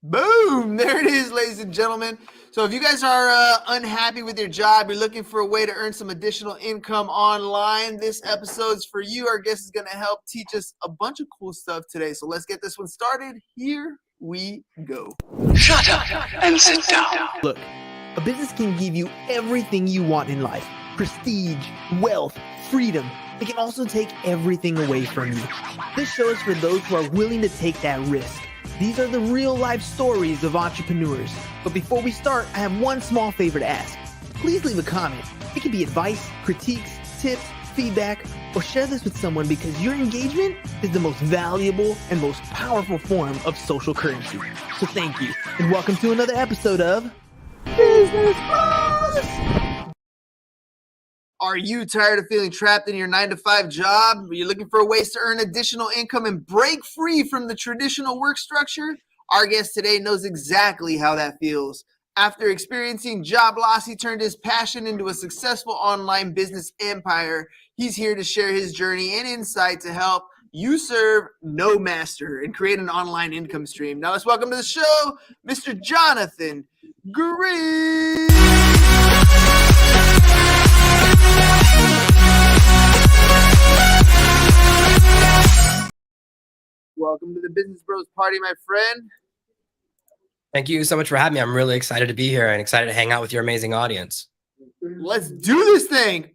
Boom! There it is, ladies and gentlemen. So, if you guys are unhappy with your job, you're looking for a way to earn some additional income online, this episode's for you. Our guest is going to help teach us a bunch of cool stuff today. So, let's get this one started. Here we go. Shut up and sit down. Look, a business can give you everything you want in life: prestige, wealth, freedom. It can also take everything away from you. This show is for those who are willing to take that risk. These are the real life stories of entrepreneurs. But before we start, I have one small favor to ask. Please leave a comment. It can be advice, critiques, tips, feedback, or share this with someone because your engagement is the most valuable and most powerful form of social currency. So thank you, and welcome to another episode of Business Bros. Are you tired of feeling trapped in your 9-to-5 job? Are you looking for ways to earn additional income and break free from the traditional work structure? Our guest today knows exactly how that feels. After experiencing job loss, he turned his passion into a successful online business empire. He's here to share his journey and insight to help you serve no master and create an online income stream. Now let's welcome to the show, Mr. Jonathan Green. Welcome to the Business Bros Party, my friend. Thank you so much for having me. I'm really excited to be here and excited to hang out with your amazing audience. Let's do this thing.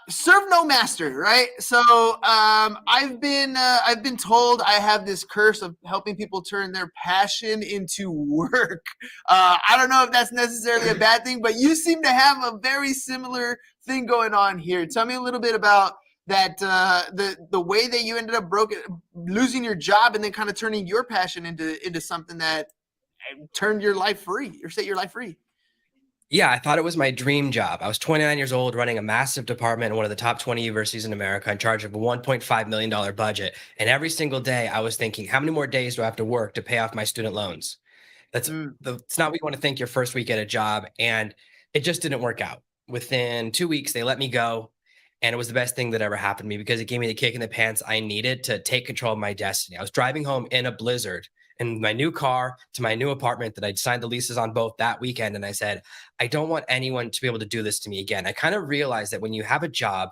Serve no master, right? So I've been told I have this curse of helping people turn their passion into work. I don't know if that's necessarily a bad thing, but you seem to have a very similar thing going on here. Tell me a little bit about that, the way that you ended up losing your job and then kind of turning your passion into something that turned your life free or set your life free. Yeah, I thought it was my dream job. I was 29 years old, running a massive department in one of the top 20 universities in America in charge of a $1.5 million budget. And every single day I was thinking, how many more days do I have to work to pay off my student loans? It's not what you want to think your first week at a job. And it just didn't work out. Within 2 weeks, they let me go. And it was the best thing that ever happened to me because it gave me the kick in the pants I needed to take control of my destiny. I was driving home in a blizzard in my new car to my new apartment that I'd signed the leases on both that weekend. And I said, I don't want anyone to be able to do this to me again. I kind of realized that when you have a job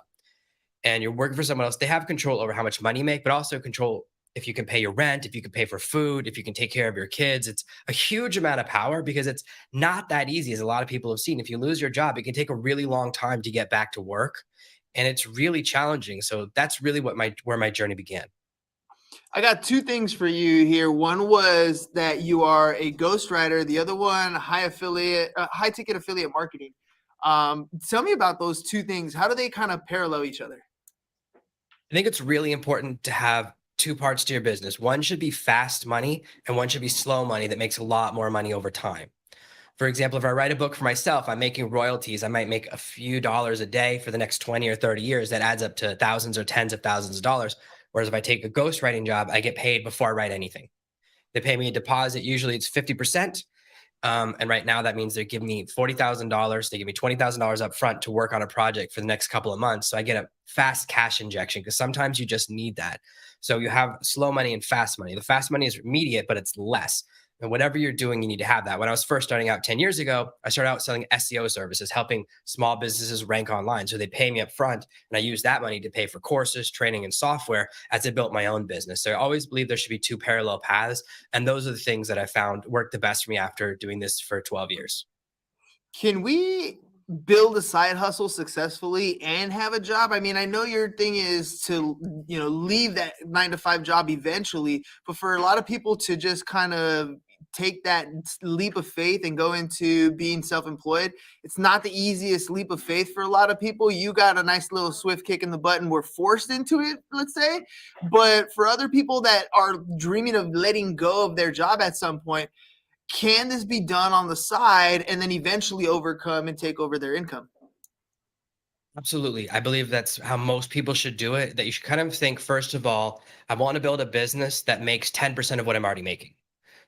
and you're working for someone else, they have control over how much money you make, but also control if you can pay your rent, if you can pay for food, if you can take care of your kids. It's a huge amount of power because it's not that easy, as a lot of people have seen. If you lose your job, it can take a really long time to get back to work. And it's really challenging. So that's really where my journey began. I got two things for you here. One was that you are a ghostwriter. The other one, high ticket affiliate marketing. Tell me about those two things. How do they kind of parallel each other? I think it's really important to have two parts to your business. One should be fast money and one should be slow money that makes a lot more money over time. For example, if I write a book for myself, I'm making royalties. I might make a few dollars a day for the next 20 or 30 years. That adds up to thousands or tens of thousands of dollars. Whereas if I take a ghostwriting job, I get paid before I write anything. They pay me a deposit. Usually it's 50%. And right now that means they're giving me $40,000. They give me $20,000 up front to work on a project for the next couple of months. So I get a fast cash injection because sometimes you just need that. So you have slow money and fast money. The fast money is immediate, but it's less. And whatever you're doing, you need to have that. When I was first starting out 10 years ago, I started out selling SEO services, helping small businesses rank online. So they pay me up front, and I use that money to pay for courses, training, and software as I built my own business. So I always believe there should be two parallel paths. And those are the things that I found worked the best for me after doing this for 12 years. Can we build a side hustle successfully and have a job? I mean, I know your thing is to, leave that 9-to-5 job eventually, but for a lot of people to just kind of take that leap of faith and go into being self-employed, it's not the easiest leap of faith for a lot of people. You got a nice little swift kick in the butt and we're forced into it, let's say. But for other people that are dreaming of letting go of their job at some point, can this be done on the side and then eventually overcome and take over their income? Absolutely. I believe that's how most people should do it. That you should kind of think, first of all, I want to build a business that makes 10% of what I'm already making.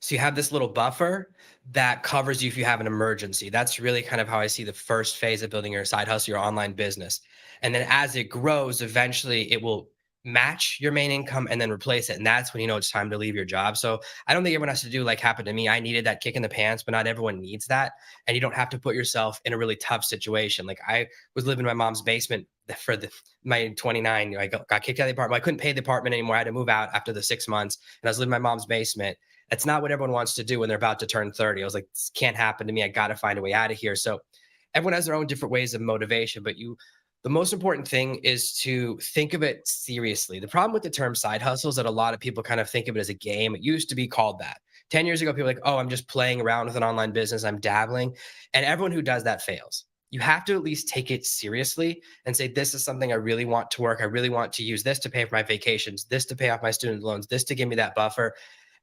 So you have this little buffer that covers you if you have an emergency. That's really kind of how I see the first phase of building your side hustle, your online business. And then as it grows, eventually it will match your main income and then replace it. And that's when you know it's time to leave your job. So I don't think everyone has to do like happened to me. I needed that kick in the pants, but not everyone needs that. And you don't have to put yourself in a really tough situation. Like I was living in my mom's basement for my 29. I got kicked out of the apartment. I couldn't pay the apartment anymore. I had to move out after the 6 months, and I was living in my mom's basement. That's not what everyone wants to do when they're about to turn 30. I was like, this can't happen to me. I got to find a way out of here. So everyone has their own different ways of motivation, but the most important thing is to think of it seriously. The problem with the term side hustle is that a lot of people kind of think of it as a game. It used to be called that. 10 years ago, people were like, oh, I'm just playing around with an online business. I'm dabbling. And everyone who does that fails. You have to at least take it seriously and say, this is something I really want to work. I really want to use this to pay for my vacations, this to pay off my student loans, this to give me that buffer.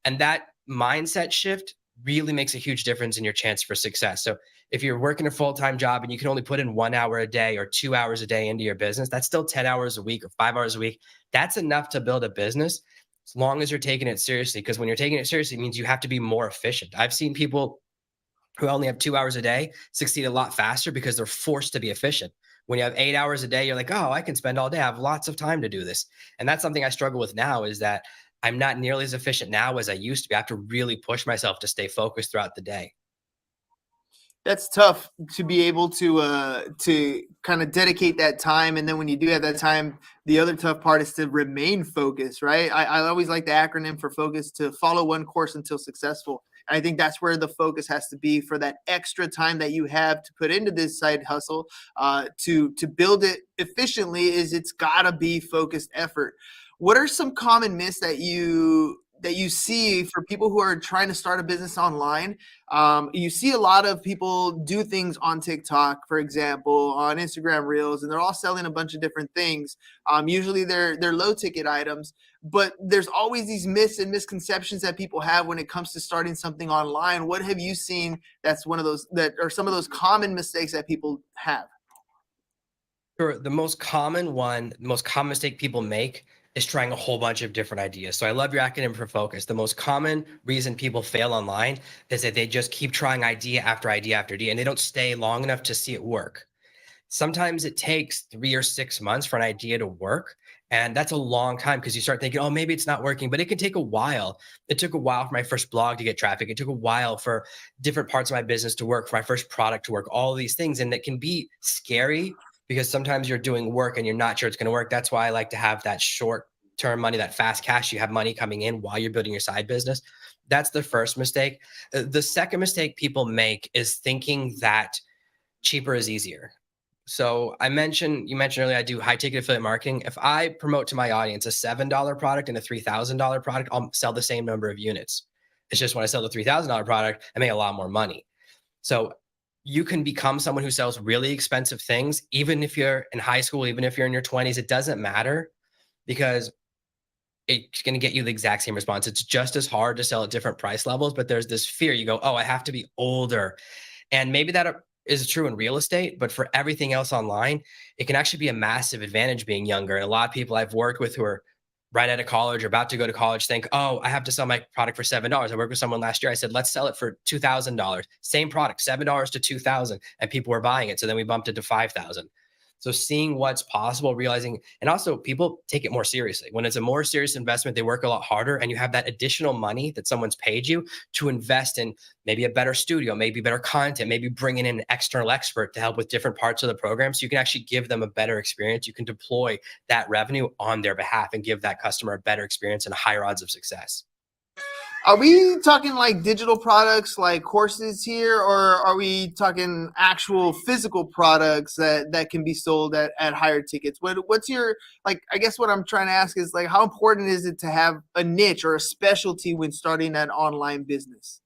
And that mindset shift really makes a huge difference in your chance for success. So if you're working a full-time job and you can only put in 1 hour a day or 2 hours a day into your business, that's still 10 hours a week or 5 hours a week. That's enough to build a business as long as you're taking it seriously. Because when you're taking it seriously, it means you have to be more efficient. I've seen people who only have 2 hours a day succeed a lot faster because they're forced to be efficient. When you have 8 hours a day, you're like, oh, I can spend all day. I have lots of time to do this. And that's something I struggle with now, is that I'm not nearly as efficient now as I used to be. I have to really push myself to stay focused throughout the day. That's tough to be able to kind of dedicate that time, and then when you do have that time, the other tough part is to remain focused, right? I always like the acronym for focus, to follow one course until successful. And I think that's where the focus has to be for that extra time that you have to put into this side hustle, to build it efficiently. Is it's gotta be focused effort. What are some common myths that you see for people who are trying to start a business online? You see a lot of people do things on TikTok, for example, on Instagram Reels, and they're all selling a bunch of different things. Usually they're low ticket items, but there's always these myths and misconceptions that people have when it comes to starting something online. What have you seen that's one of those, that are some of those common mistakes that people have? Sure. The most common mistake people make is trying a whole bunch of different ideas. So I love your acronym for focus. The most common reason people fail online is that they just keep trying idea after idea after idea, and they don't stay long enough to see it work. Sometimes it takes 3 or 6 months for an idea to work. And that's a long time, because you start thinking, oh, maybe it's not working, but it can take a while. It took a while for my first blog to get traffic. It took a while for different parts of my business to work, for my first product to work, all of these things. And it can be scary because sometimes you're doing work and you're not sure it's going to work. That's why I like to have that short term money, that fast cash. You have money coming in while you're building your side business. That's the first mistake. The second mistake people make is thinking that cheaper is easier. So you mentioned earlier, I do high ticket affiliate marketing. If I promote to my audience a $7 product and a $3,000 product, I'll sell the same number of units. It's just when I sell the $3,000 product, I make a lot more money. So you can become someone who sells really expensive things, even if you're in high school, even if you're in your 20s, it doesn't matter, because it's going to get you the exact same response. It's just as hard to sell at different price levels, but there's this fear. You go, oh, I have to be older. And maybe that is true in real estate, but for everything else online, it can actually be a massive advantage being younger. And a lot of people I've worked with who are right out of college or about to go to college think, oh, I have to sell my product for $7. I worked with someone last year. I said, let's sell it for $2,000. Same product, $7 to $2,000. And people were buying it. So then we bumped it to $5,000. So seeing what's possible, realizing, and also people take it more seriously. When it's a more serious investment, they work a lot harder, and you have that additional money that someone's paid you to invest in maybe a better studio, maybe better content, maybe bringing in an external expert to help with different parts of the program. So you can actually give them a better experience. You can deploy that revenue on their behalf and give that customer a better experience and higher odds of success. Are we talking like digital products like courses here, or are we talking actual physical products that can be sold at higher tickets? What's your, like, I guess what I'm trying to ask is, like, how important is it to have a niche or a specialty when starting an online business?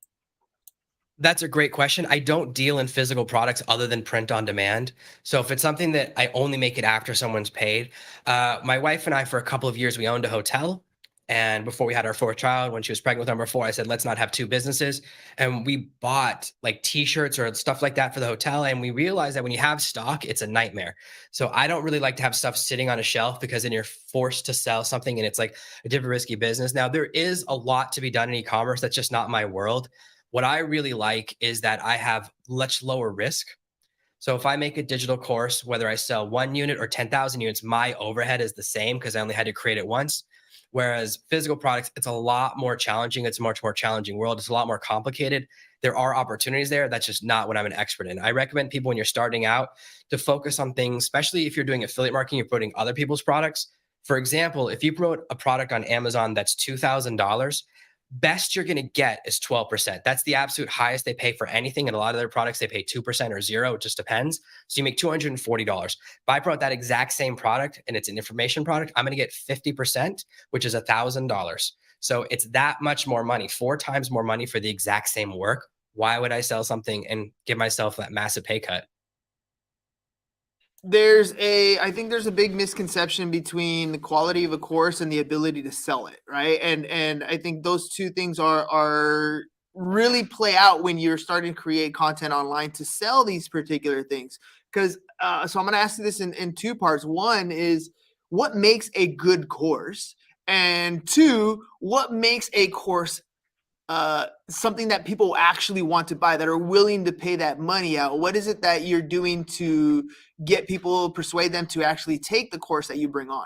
That's a great question. I don't deal in physical products other than print on demand. So if it's something that I only make it after someone's paid, my wife and I, for a couple of years, we owned a hotel. And before we had our fourth child, when she was pregnant with number 4, I said, let's not have 2 businesses. And we bought like t-shirts or stuff like that for the hotel. And we realized that when you have stock, it's a nightmare. So I don't really like to have stuff sitting on a shelf, because then you're forced to sell something and it's like a different risky business. Now, there is a lot to be done in e-commerce. That's just not my world. What I really like is that I have much lower risk. So if I make a digital course, whether I sell 1 unit or 10,000 units, my overhead is the same because I only had to create it once. Whereas physical products, it's a lot more challenging. It's a much more challenging world. It's a lot more complicated. There are opportunities there. That's just not what I'm an expert in. I recommend people when you're starting out to focus on things, especially if you're doing affiliate marketing, you're promoting other people's products. For example, if you promote a product on Amazon that's $2,000, best you're going to get is 12%. That's the absolute highest they pay for anything. And a lot of their products, they pay 2% or zero. It just depends. So you make $240. If I promote that exact same product and it's an information product, I'm going to get 50%, which is $1,000. So it's that much more money, 4 times more money for the exact same work. Why would I sell something and give myself that massive pay cut? I think there's a big misconception between the quality of a course and the ability to sell it, right? And I think those two things are really play out when you're starting to create content online to sell these particular things. Because so I'm going to ask you this in 2 parts. One is, what makes a good course, and 2, what makes a course something that people actually want to buy, that are willing to pay that money out? What is it that you're doing to get people, persuade them to actually take the course that you bring on?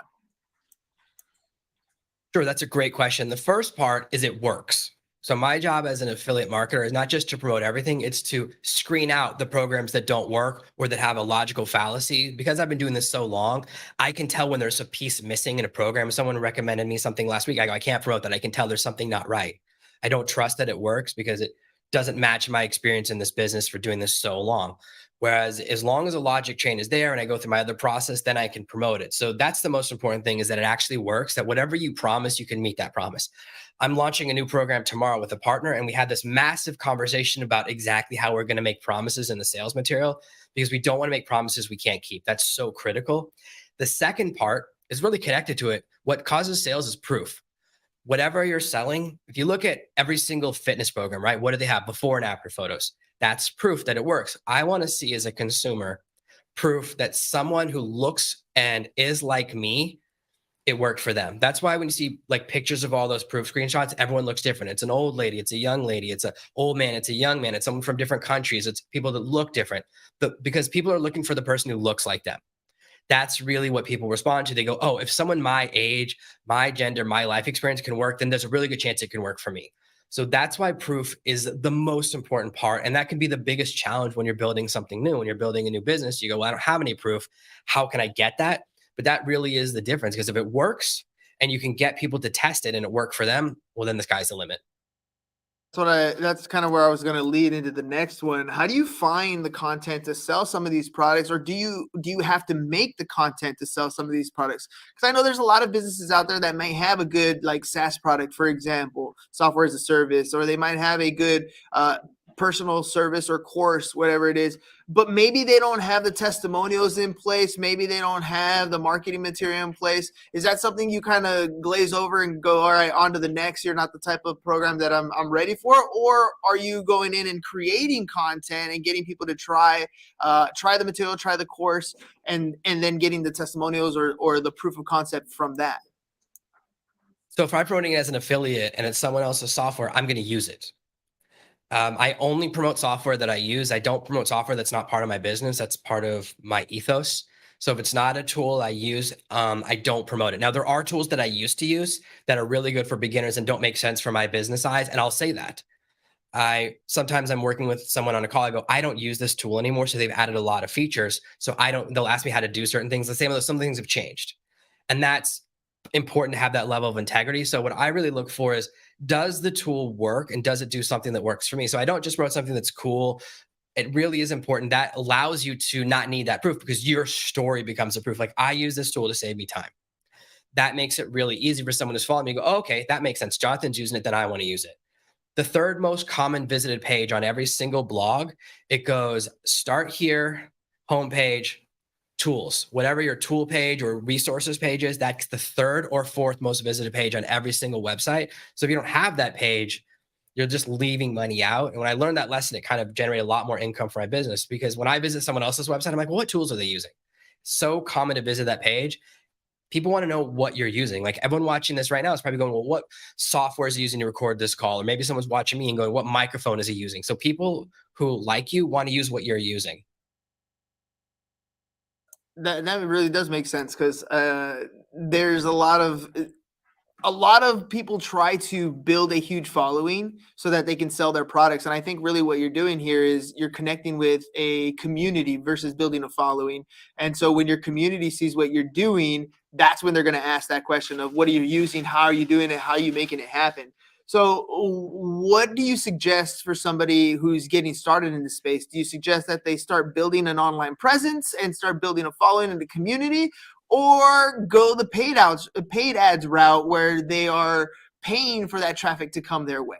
Sure, that's a great question. The first part is it works. So my job as an affiliate marketer is not just to promote everything, it's to screen out the programs that don't work or that have a logical fallacy. Because I've been doing this so long, I can tell when there's a piece missing in a program. Someone recommended me something last week. I go, I can't promote that. I can tell there's something not right. I don't trust that it works because it doesn't match my experience in this business for doing this so long. Whereas as long as a logic chain is there and I go through my other process, then I can promote it. So that's the most important thing, is that it actually works, that whatever you promise, you can meet that promise. I'm launching a new program tomorrow with a partner, and we had this massive conversation about exactly how we're going to make promises in the sales material, because we don't want to make promises we can't keep. That's so critical. The second part is really connected to it. What causes sales is proof. Whatever you're selling, if you look at every single fitness program, right? What do they have? Before and after photos. That's proof that it works. I want to see, as a consumer, proof that someone who looks and is like me, it worked for them. That's why when you see like pictures of all those proof screenshots, everyone looks different. It's an old lady, it's a young lady, it's an old man, it's a young man, it's someone from different countries, it's people that look different. Because people are looking for the person who looks like them. That's really what people respond to. They go, oh, if someone my age, my gender, my life experience can work, then there's a really good chance it can work for me. So that's why proof is the most important part. And that can be the biggest challenge when you're building something new. When you're building a new business, you go, well, I don't have any proof. How can I get that? But that really is the difference, because if it works and you can get people to test it and it worked for them, well, then the sky's the limit. That's kind of where I was going to lead into the next one. How do you find the content to sell some of these products, or do you have to make the content to sell some of these products? Because I know there's a lot of businesses out there that might have a good like SaaS product, for example, software as a service, or they might have a good personal service or course, whatever it is, but maybe they don't have the testimonials in place. Maybe they don't have the marketing material in place. Is that something you kind of glaze over and go, all right, on to the next? You're not the type of program that I'm ready for? Or are you going in and creating content and getting people to try the material, try the course, and then getting the testimonials or the proof of concept from that? So if I'm promoting it as an affiliate and it's someone else's software, I'm going to use it. I only promote software that I use. I don't promote software that's not part of my business. That's part of my ethos. So if it's not a tool I use, I don't promote it. Now, there are tools that I used to use that are really good for beginners and don't make sense for my business eyes. And I'll say that. Sometimes I'm working with someone on a call. I go, I don't use this tool anymore. So they've added a lot of features. So they'll ask me how to do certain things. The same as some things have changed. And that's important to have that level of integrity. So what I really look for is, does the tool work and does it do something that works for me? So I don't just promote something that's cool. It really is important. That allows you to not need that proof, because your story becomes a proof. Like, I use this tool to save me time. That makes it really easy for someone who's following me to go, oh, okay, that makes sense. Jonathan's using it, then I want to use it. The third most common visited page on every single blog, it goes start here, homepage, tools. Whatever your tool page or resources page is, that's the third or fourth most visited page on every single website. So if you don't have that page, you're just leaving money out. And when I learned that lesson, it kind of generated a lot more income for my business, because when I visit someone else's website, I'm like, well, what tools are they using? So common to visit that page. People want to know what you're using. Like, everyone watching this right now is probably going, well, what software is he using to record this call? Or maybe someone's watching me and going, what microphone is he using? So people who like you want to use what you're using. That really does make sense because there's a lot of people try to build a huge following so that they can sell their products. And I think really what you're doing here is you're connecting with a community versus building a following. And so when your community sees what you're doing, that's when they're going to ask that question of what are you using? How are you doing it? How are you making it happen? So what do you suggest for somebody who's getting started in this space? Do you suggest that they start building an online presence and start building a following in the community, or go the paid ads route where they are paying for that traffic to come their way?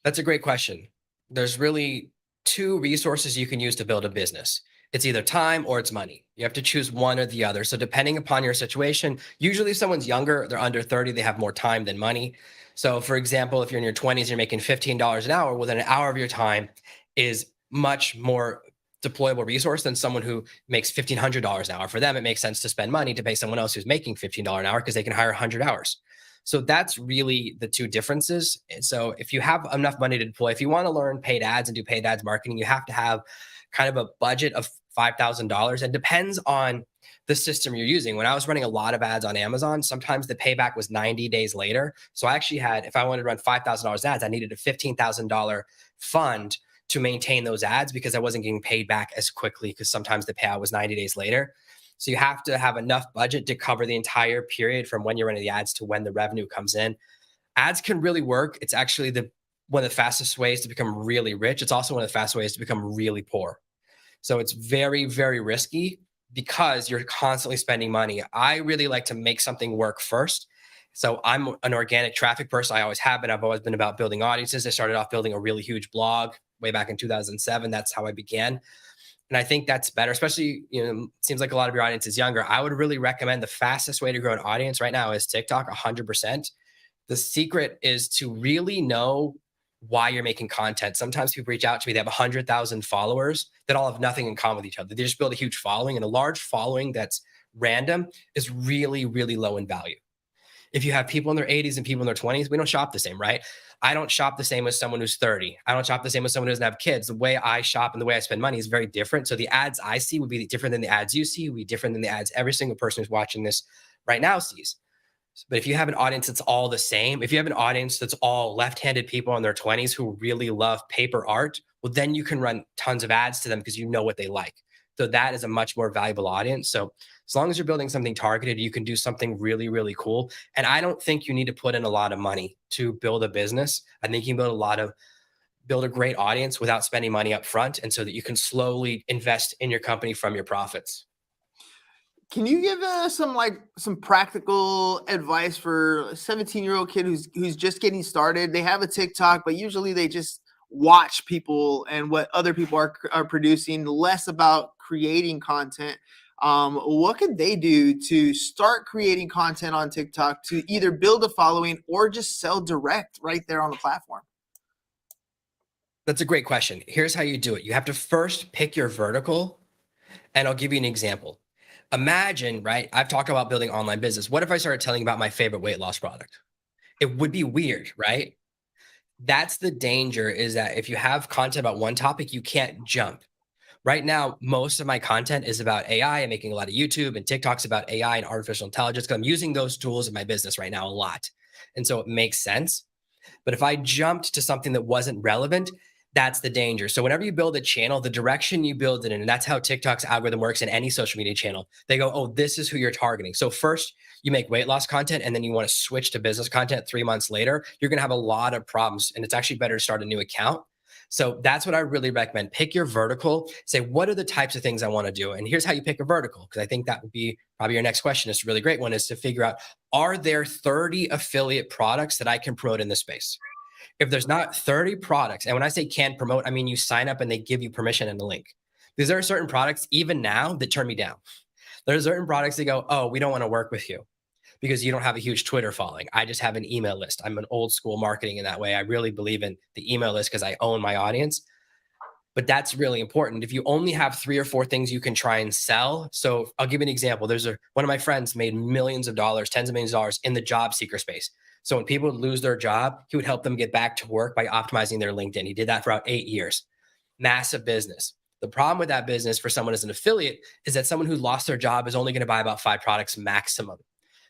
That's a great question. There's really two resources you can use to build a business. It's either time or it's money. You have to choose one or the other. So depending upon your situation, usually if someone's younger, they're under 30, they have more time than money. So for example, if you're in your 20s, you're making $15 an hour, well, then an hour of your time is much more deployable resource than someone who makes $1,500 an hour. For them, it makes sense to spend money to pay someone else who's making $15 an hour because they can hire 100 hours. So that's really the two differences. And so if you have enough money to deploy, if you want to learn paid ads and do paid ads marketing, you have to have kind of a budget of $5,000, and depends on the system you're using. When I was running a lot of ads on Amazon, sometimes the payback was 90 days later. So I actually had, if I wanted to run $5,000 ads, I needed a $15,000 fund to maintain those ads because I wasn't getting paid back as quickly because sometimes the payout was 90 days later. So you have to have enough budget to cover the entire period from when you're running the ads to when the revenue comes in. Ads can really work. It's actually one of the fastest ways to become really rich. It's also one of the fastest ways to become really poor. So it's very, very risky because you're constantly spending money. I really like to make something work first. So I'm an organic traffic person. I always have been. I've always been about building audiences. I started off building a really huge blog way back in 2007. That's how I began. And I think that's better, especially, it seems like a lot of your audience is younger. I would really recommend the fastest way to grow an audience right now is TikTok, 100%. The secret is to really know why you're making content. Sometimes people reach out to me, they have 100,000 followers that all have nothing in common with each other. They just build a huge following, and a large following that's random is really, really low in value. If you have people in their 80s and people in their 20s, we don't shop the same, right? I don't shop the same as someone who's 30. I don't shop the same as someone who doesn't have kids. The way I shop and the way I spend money is very different. So the ads I see would be different than the ads you see, would be different than the ads every single person who's watching this right now sees. But if you have an audience that's all the same, if you have an audience that's all left-handed people in their 20s who really love paper art, well, then you can run tons of ads to them because you know what they like. So that is a much more valuable audience. So as long as you're building something targeted, you can do something really, really cool. And I don't think you need to put in a lot of money to build a business. I think you can build a great audience without spending money up front, and so that you can slowly invest in your company from your profits. Can you give us some practical advice for a 17-year-old kid who's just getting started? They have a TikTok, but usually they just watch people and what other people are producing, less about creating content. What could they do to start creating content on TikTok to either build a following or just sell direct right there on the platform? That's a great question. Here's how you do it. You have to first pick your vertical, and I'll give you an example. Imagine, right? I've talked about building online business. What if I started telling about my favorite weight loss product? It would be weird, right? That's the danger, is that if you have content about one topic, you can't jump. Right now, most of my content is about AI. I'm making a lot of YouTube and TikToks about AI and artificial intelligence because I'm using those tools in my business right now a lot. And so it makes sense. But if I jumped to something that wasn't relevant, that's the danger. So whenever you build a channel, the direction you build it in, and that's how TikTok's algorithm works in any social media channel, they go, oh, this is who you're targeting. So first you make weight loss content, and then you want to switch to business content 3 months later, you're going to have a lot of problems. And it's actually better to start a new account. So that's what I really recommend. Pick your vertical, say, what are the types of things I want to do? And here's how you pick a vertical, because I think that would be probably your next question. It's a really great one, is to figure out, are there 30 affiliate products that I can promote in this space? If there's not 30 products, and when I say can promote, I mean you sign up and they give you permission and a link. Because there are certain products, even now, that turn me down. There are certain products that go, oh, we don't want to work with you because you don't have a huge Twitter following. I just have an email list. I'm an old school marketing in that way. I really believe in the email list because I own my audience. But that's really important. If you only have 3 or 4 things you can try and sell. So I'll give you an example. One of my friends made millions of dollars, tens of millions of dollars in the job seeker space. So when people would lose their job, he would help them get back to work by optimizing their LinkedIn. He did that for about 8 years. Massive business. The problem with that business for someone as an affiliate is that someone who lost their job is only going to buy about 5 products maximum.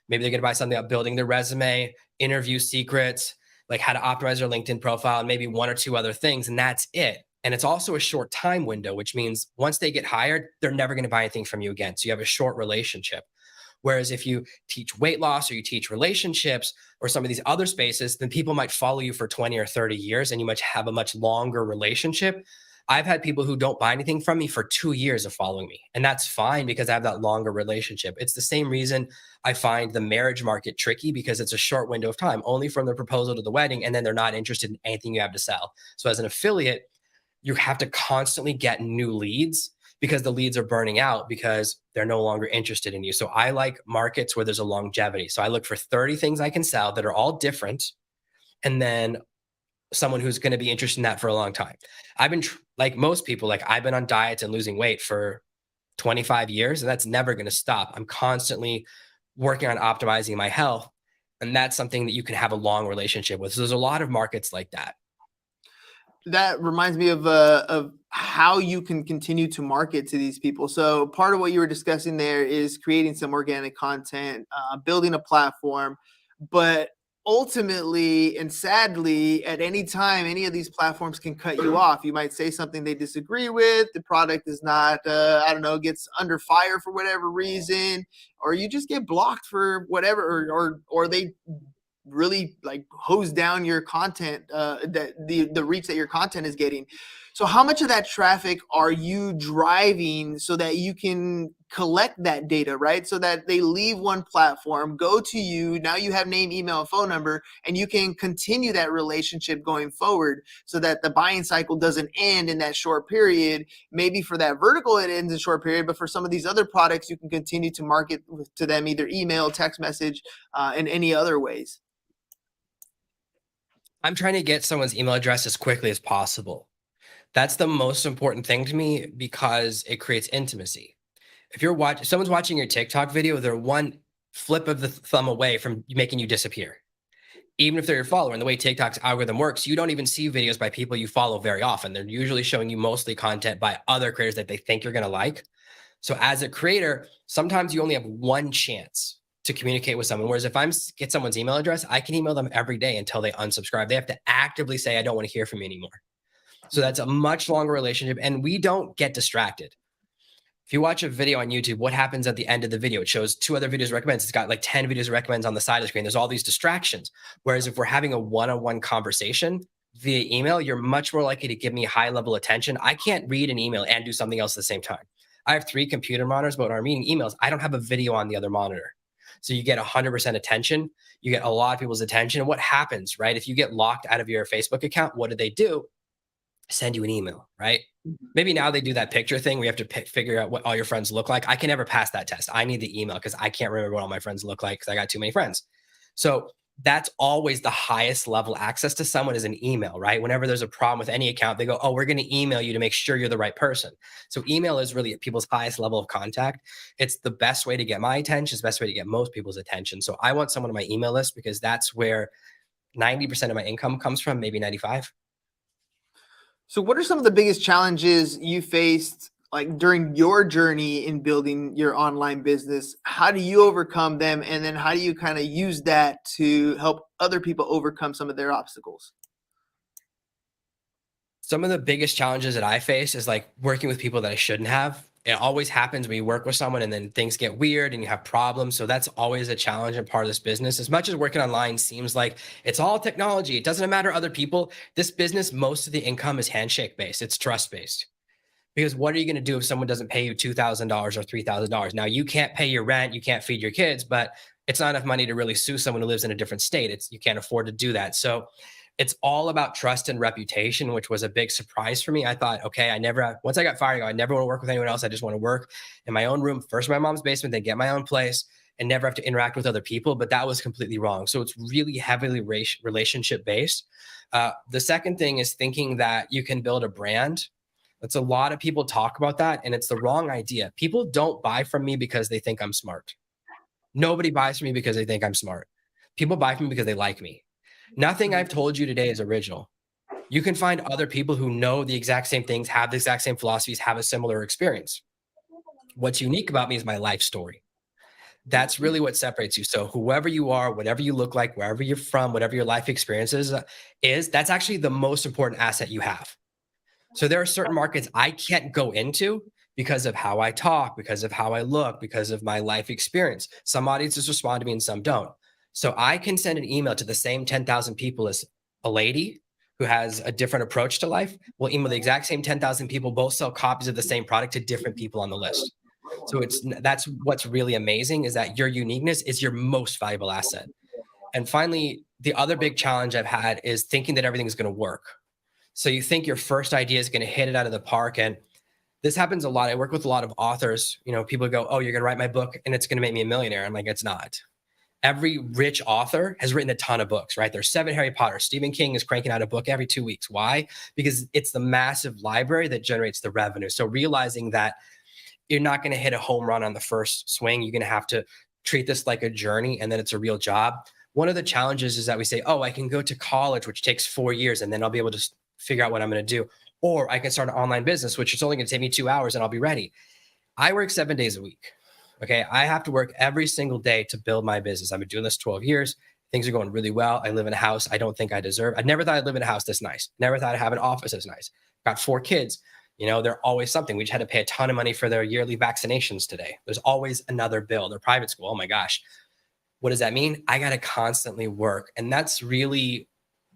Maybe they're going to buy something about building their resume, interview secrets, like how to optimize their LinkedIn profile, and maybe 1 or 2 other things. And that's it. And it's also a short time window, which means once they get hired, they're never going to buy anything from you again. So you have a short relationship. Whereas if you teach weight loss or you teach relationships or some of these other spaces, then people might follow you for 20 or 30 years and you might have a much longer relationship. I've had people who don't buy anything from me for 2 years of following me. And that's fine because I have that longer relationship. It's the same reason I find the marriage market tricky, because it's a short window of time, only from the proposal to the wedding, and then they're not interested in anything you have to sell. So as an affiliate, you have to constantly get new leads because the leads are burning out because they're no longer interested in you. So I like markets where there's a longevity. So I look for 30 things I can sell that are all different, and then someone who's going to be interested in that for a long time. I've been like most people, like I've been on diets and losing weight for 25 years, and that's never going to stop. I'm constantly working on optimizing my health, and that's something that you can have a long relationship with. So there's a lot of markets like that. That reminds me of how you can continue to market to these people. So part of what you were discussing there is creating some organic content, building a platform, but ultimately and sadly, at any time, any of these platforms can cut you off. You might say something they disagree with. The product is not, I don't know, gets under fire for whatever reason, or you just get blocked for whatever, or they really like hose down your content, that the reach that your content is getting. So how much of that traffic are you driving so that you can collect that data, right? So that they leave one platform, go to you, now you have name, email, and phone number, and you can continue that relationship going forward so that the buying cycle doesn't end in that short period. Maybe for that vertical, it ends in a short period, but for some of these other products, you can continue to market to them, either email, text message, and any other ways. I'm trying to get someone's email address as quickly as possible. That's the most important thing to me because it creates intimacy. If someone's watching your TikTok video, they're one flip of the thumb away from making you disappear. Even if they're your follower, and the way TikTok's algorithm works, you don't even see videos by people you follow very often. They're usually showing you mostly content by other creators that they think you're going to like. So as a creator, sometimes you only have one chance to communicate with someone. Whereas if I get someone's email address, I can email them every day until they unsubscribe. They have to actively say, I don't want to hear from you anymore. So that's a much longer relationship, and we don't get distracted. If you watch a video on YouTube, what happens at the end of the video? It shows 2 other videos recommends. It's got like 10 videos recommends on the side of the screen. There's all these distractions. Whereas if we're having a one-on-one conversation via email, you're much more likely to give me high level attention. I can't read an email and do something else at the same time. I have 3 computer monitors, but when I'm reading emails, I don't have a video on the other monitor. So you get 100% attention. You get a lot of people's attention. And what happens, right? If you get locked out of your Facebook account, what do? Send you an email, right? Maybe now they do that picture thing. We have to figure out what all your friends look like. I can never pass that test. I need the email because I can't remember what all my friends look like because I got too many friends. So that's always the highest level access to someone is an email, right? Whenever there's a problem with any account, they go, oh, we're going to email you to make sure you're the right person. So email is really people's highest level of contact. It's the best way to get my attention. It's the best way to get most people's attention. So I want someone on my email list because that's where 90% of my income comes from, maybe 95. So what are some of the biggest challenges you faced like during your journey in building your online business? How do you overcome them? And then how do you kind of use that to help other people overcome some of their obstacles? Some of the biggest challenges that I face is like working with people that I shouldn't have. It always happens when you work with someone and then things get weird and you have problems. So that's always a challenge and part of this business. As much as working online seems like it's all technology, it doesn't matter other people. This business, most of the income is handshake based. It's trust based. Because what are you going to do if someone doesn't pay you $2,000 or $3,000? Now you can't pay your rent, you can't feed your kids, but it's not enough money to really sue someone who lives in a different state. You can't afford to do that. So it's all about trust and reputation, which was a big surprise for me. I thought, okay, once I got fired, I never want to work with anyone else. I just want to work in my own room, first in my mom's basement, then get my own place and never have to interact with other people. But that was completely wrong. So it's really heavily relationship based. The second thing is thinking that you can build a brand. That's a lot of people talk about that, and it's the wrong idea. People don't buy from me because they think I'm smart. Nobody buys from me because they think I'm smart. People buy from me because they like me. Nothing I've told you today is original. You can find other people who know the exact same things, have the exact same philosophies, have a similar experience. What's unique about me is my life story. That's really what separates you. So whoever you are, whatever you look like, wherever you're from, whatever your life experiences is, that's actually the most important asset you have. So there are certain markets I can't go into because of how I talk, because of how I look, because of my life experience. Some audiences respond to me and some don't. So I can send an email to the same 10,000 people as a lady who has a different approach to life. Will email the exact same 10,000 people, both sell copies of the same product to different people on the list. So that's what's really amazing, is that your uniqueness is your most valuable asset. And finally, the other big challenge I've had is thinking that everything is going to work. So you think your first idea is going to hit it out of the park. And this happens a lot. I work with a lot of authors. You know, people go, oh, you're going to write my book and it's going to make me a millionaire. I'm like, it's not. Every rich author has written a ton of books, right? There's 7 Harry Potter. Stephen King is cranking out a book every 2 weeks. Why? Because it's the massive library that generates the revenue. So realizing that you're not going to hit a home run on the first swing, you're going to have to treat this like a journey, and then it's a real job. One of the challenges is that we say, oh, I can go to college, which takes 4 years, and then I'll be able to figure out what I'm going to do. Or I can start an online business, which is only going to take me 2 hours and I'll be ready. I work 7 days a week. Okay. I have to work every single day to build my business. I've been doing this 12 years. Things are going really well. I live in a house I don't think I deserve. I never thought I'd live in a house this nice. Never thought I'd have an office this nice. Got 4 kids. You know, they're always something. We just had to pay a ton of money for their yearly vaccinations today. There's always another bill. Their private school. Oh my gosh. What does that mean? I got to constantly work. And that's really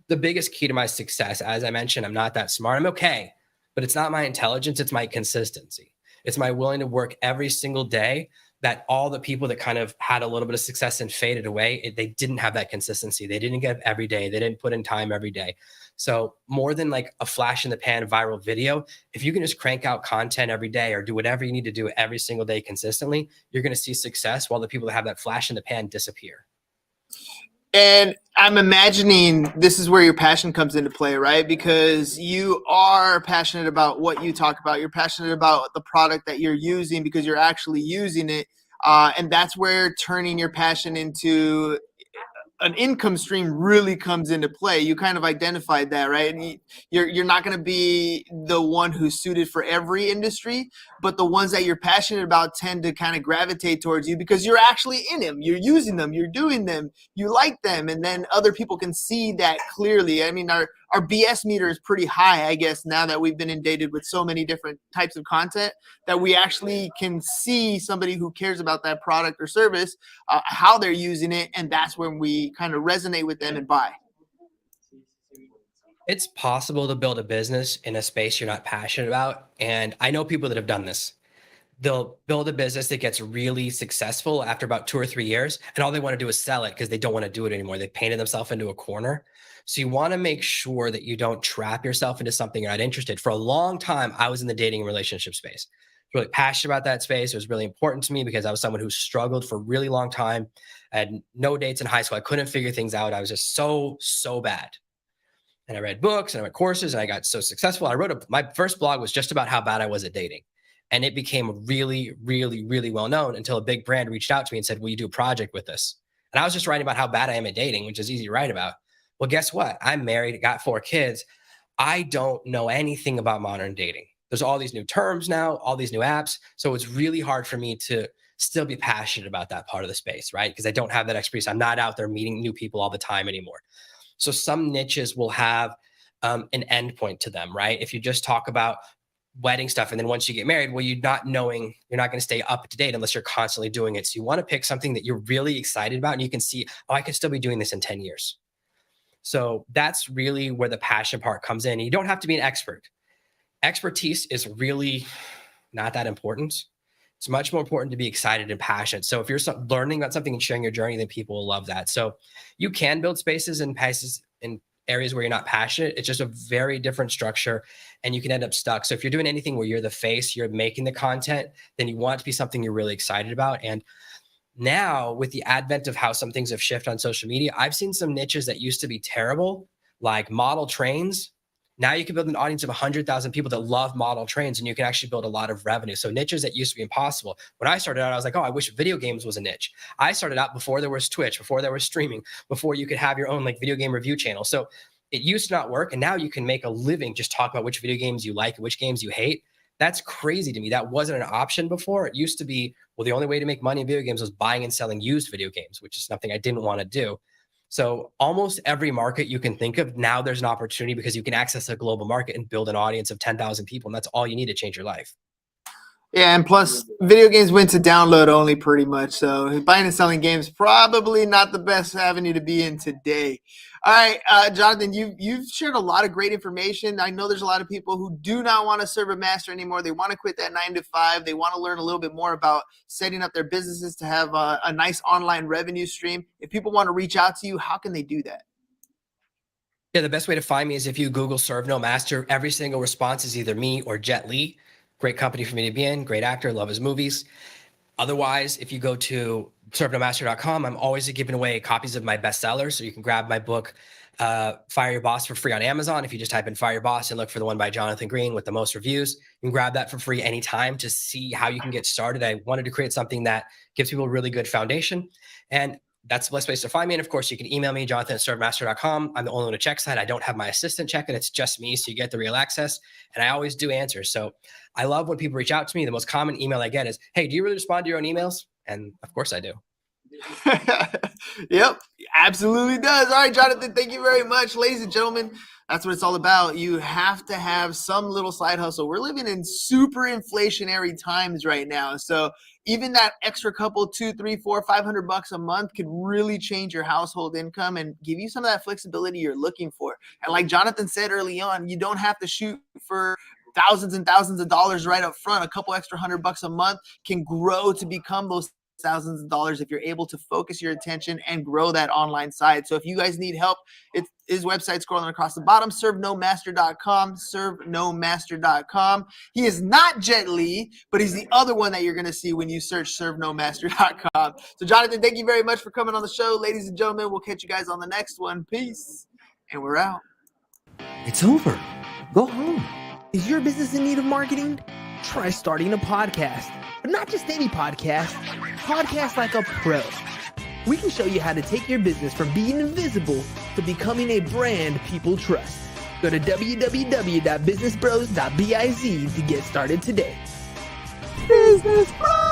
the biggest key to my success. As I mentioned, I'm not that smart. I'm okay, but it's not my intelligence. It's my consistency. It's my willing to work every single day. That all the people that kind of had a little bit of success and faded away, they didn't have that consistency. They didn't get up every day. They didn't put in time every day. So more than like a flash in the pan viral video, if you can just crank out content every day or do whatever you need to do every single day consistently, you're going to see success, while the people that have that flash in the pan disappear. And I'm imagining this is where your passion comes into play, right? Because you are passionate about what you talk about. You're passionate about the product that you're using because you're actually using it. And that's where turning your passion into an income stream really comes into play. You kind of identified that, right? And you're not going to be the one who's suited for every industry, but the ones that you're passionate about tend to kind of gravitate towards you because you're actually in them. You're using them. You're doing them. You like them. And then other people can see that clearly. I mean, our BS meter is pretty high, I guess, now that we've been inundated with so many different types of content, that we actually can see somebody who cares about that product or service, how they're using it. And that's when we kind of resonate with them and buy. It's possible to build a business in a space you're not passionate about. And I know people that have done this. They'll build a business that gets really successful after about 2 or 3 years, and all they want to do is sell it because they don't want to do it anymore. They painted themselves into a corner. So you want to make sure that you don't trap yourself into something you're not interested. For a long time, I was in the dating and relationship space. Really passionate about that space. It was really important to me because I was someone who struggled for a really long time. I had no dates in high school. I couldn't figure things out. I was just so bad. And I read books and I read courses and I got so successful. My first blog was just about how bad I was at dating. And it became really, really, really well known until a big brand reached out to me and said, will you do a project with us? And I was just writing about how bad I am at dating, which is easy to write about. Well, guess what? I'm married, got 4 kids. I don't know anything about modern dating. There's all these new terms now, all these new apps. So it's really hard for me to still be passionate about that part of the space, right? Because I don't have that expertise. I'm not out there meeting new people all the time anymore. So some niches will have an endpoint to them, right? If you just talk about wedding stuff, and then once you get married, well, you're not going to stay up to date unless you're constantly doing it. So you want to pick something that you're really excited about and you can see, oh, I could still be doing this in 10 years. So that's really where the passion part comes in. You don't have to be an expert. Expertise is really not that important. It's much more important to be excited and passionate. So if you're learning about something and sharing your journey, then people will love that. So you can build spaces and places in areas where you're not passionate. It's just a very different structure and you can end up stuck. So if you're doing anything where you're the face, you're making the content, then you want it to be something you're really excited about. And now with the advent of how some things have shifted on social media, I've seen some niches that used to be terrible, like model trains. Now you can build an audience of 100,000 people that love model trains and you can actually build a lot of revenue. So niches that used to be impossible. When I started out, I was like, oh, I wish video games was a niche. I started out before there was Twitch, before there was streaming, before you could have your own like video game review channel. So it used to not work. And now you can make a living just talking about which video games you like and which games you hate. That's crazy to me. That wasn't an option before. It used to be, well, the only way to make money in video games was buying and selling used video games, which is something I didn't want to do. So almost every market you can think of, now there's an opportunity because you can access a global market and build an audience of 10,000 people. And that's all you need to change your life. Yeah, and plus, video games went to download only pretty much. So buying and selling games probably not the best avenue to be in today. All right, Jonathan, you've shared a lot of great information. I know there's a lot of people who do not want to serve a master anymore. They want to quit that 9 to 5. They want to learn a little bit more about setting up their businesses to have a nice online revenue stream. If people want to reach out to you, how can they do that? Yeah, the best way to find me is if you Google Serve No Master. Every single response is either me or Jet Li. Great company for me to be in, great actor, love his movies. Otherwise, if you go to servenomaster.com, I'm always giving away copies of my bestsellers. So you can grab my book, Fire Your Boss, for free on Amazon. If you just type in Fire Your Boss and look for the one by Jonathan Green with the most reviews, you can grab that for free anytime to see how you can get started. I wanted to create something that gives people a really good foundation. And that's the best place to find me. And of course, you can email me, jonathan@servenomaster.com. I'm the only one who checks that. I don't have my assistant check it. It's just me. So you get the real access. And I always do answer. So I love when people reach out to me. The most common email I get is, hey, do you really respond to your own emails? And of course I do. Yep, absolutely does. All right, Jonathan, thank you very much. Ladies and gentlemen, that's what it's all about. You have to have some little side hustle. We're living in super inflationary times right now. So even that extra couple, $200, $300, $400, $500 a month could really change your household income and give you some of that flexibility you're looking for. And like Jonathan said early on, you don't have to shoot for thousands and thousands of dollars right up front. A couple extra $100 a month can grow to become those thousands of dollars if you're able to focus your attention and grow that online side. So if you guys need help, it's his website scrolling across the bottom, servenomaster.com, servenomaster.com. He is not Jet Li, but he's the other one that you're going to see when you search servenomaster.com. So Jonathan, thank you very much for coming on the show. Ladies and gentlemen, we'll catch you guys on the next one. Peace. And we're out. It's over. Go home. Is your business in need of marketing? Try starting a podcast. But not just any podcast. Podcast like a pro. We can show you how to take your business from being invisible to becoming a brand people trust. Go to www.businessbros.biz to get started today. Business Bros!